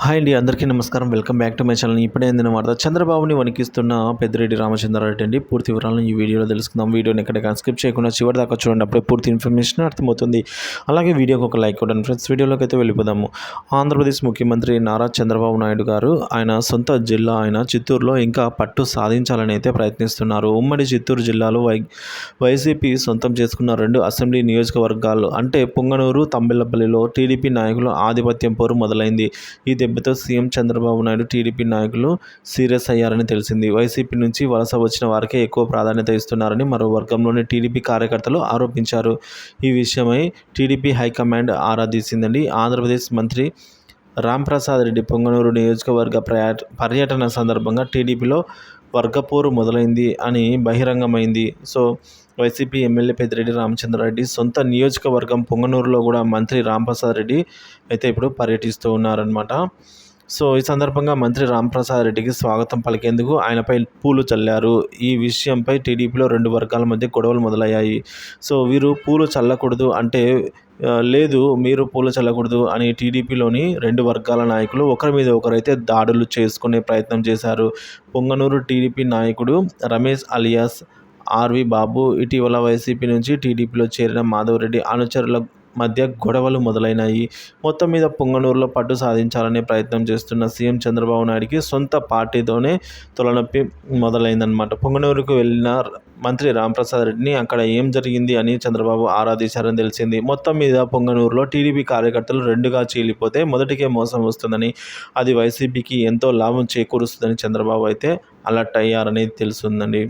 Hi అండి, అందరికీ నమస్కారం. Welcome back to my channel. ఇప్పుడే అందిన వార్త, చంద్రబాబుని వణికిస్తున్న పెద్దిరెడ్డి రామచంద్రారెడ్డి అండి. పూర్తి వివరాలను ఈ వీడియోలో తెలుసుకుందాం. వీడియోని ఎక్కడ స్కిప్ చేయకుండా చివరి దాకా చూడండి, అప్పుడే పూర్తి ఇన్ఫర్మేషన్ అర్థమవుతుంది. అలాగే వీడియోకి ఒక లైక్ కొట్టండి ఫ్రెండ్స్. వీడియోలోకి అయితే వెళ్ళిపోదాము. ఆంధ్రప్రదేశ్ ముఖ్యమంత్రి నారా చంద్రబాబు నాయుడు గారు ఆయన సొంత జిల్లా అయిన చిత్తూరులో ఇంకా పట్టు సాధించాలని అయితే ప్రయత్నిస్తున్నారు. ఉమ్మడి చిత్తూరు జిల్లాలో వైసీపీ సొంతం చేసుకున్న 2 అసెంబ్లీ నియోజకవర్గాలు అంటే పుంగనూరు, తంబెల్లపల్లిలో టీడీపీ నాయకుల ఆధిపత్యం పోరు మొదలైంది. ఈ దెబ్బతో సీఎం చంద్రబాబు నాయుడు, టీడీపీ నాయకులు సీరియస్ అయ్యారని తెలిసింది. వైసీపీ నుంచి వలస వచ్చిన వారికే ఎక్కువ ప్రాధాన్యత ఇస్తున్నారని మరో వర్గంలోని టీడీపీ కార్యకర్తలు ఆరోపించారు. ఈ విషయమై టీడీపీ హైకమాండ్ ఆరా తీసిందండి. ఆంధ్రప్రదేశ్ మంత్రి రాంప్రసాద్ రెడ్డి పొంగనూరు నియోజకవర్గ పర్యటన సందర్భంగా టీడీపీలో వర్గపోరు మొదలైంది అని బహిరంగమైంది. So YCP MLA Peddireddy Ramachandra Reddy సొంత నియోజకవర్గం పొంగనూరులో కూడా మంత్రి రాంప్రసాద్ రెడ్డి అయితే ఇప్పుడు పర్యటిస్తూ ఉన్నారనమాట. సో ఈ సందర్భంగా మంత్రి రాంప్రసాద్ రెడ్డికి స్వాగతం పలికేందుకు ఆయనపై పూలు చల్లారు. ఈ విషయంపై టీడీపీలో 2 వర్గాల మధ్య గొడవలు మొదలయ్యాయి. సో వీరు పూలు చల్లకూడదు అంటే లేదు, మీరు పూలు చల్లకూడదు అని టీడీపీలోని 2 వర్గాల నాయకులు ఒకరి మీద ఒకరైతే దాడులు చేసుకునే ప్రయత్నం చేశారు. పొంగనూరు టీడీపీ నాయకుడు రమేష్ అలియాస్ ఆర్వి బాబు ఇటీవల వైసీపీ నుంచి టీడీపీలో చేరిన మాధవరెడ్డి అనుచరుల మధ్య గొడవలు మొదలైనాయి. మొత్తం మీద పొంగనూరులో పట్టు సాధించాలనే ప్రయత్నం చేస్తున్న సీఎం చంద్రబాబు నాయుడికి సొంత పార్టీతోనే తొలనొప్పి మొదలైందనమాట. పొంగనూరుకు వెళ్ళిన మంత్రి రాంప్రసాద్ రెడ్డిని అక్కడ ఏం జరిగింది అని చంద్రబాబు ఆరా తీశారని తెలిసింది. మొత్తం మీద పొంగనూరులో టీడీపీ కార్యకర్తలు 2గా చీలిపోతే మొదటికే మోసం వస్తుందని, అది వైసీపీకి ఎంతో లాభం చేకూరుస్తుందని చంద్రబాబు అయితే అలర్ట్ అయ్యారని తెలుస్తుందండి.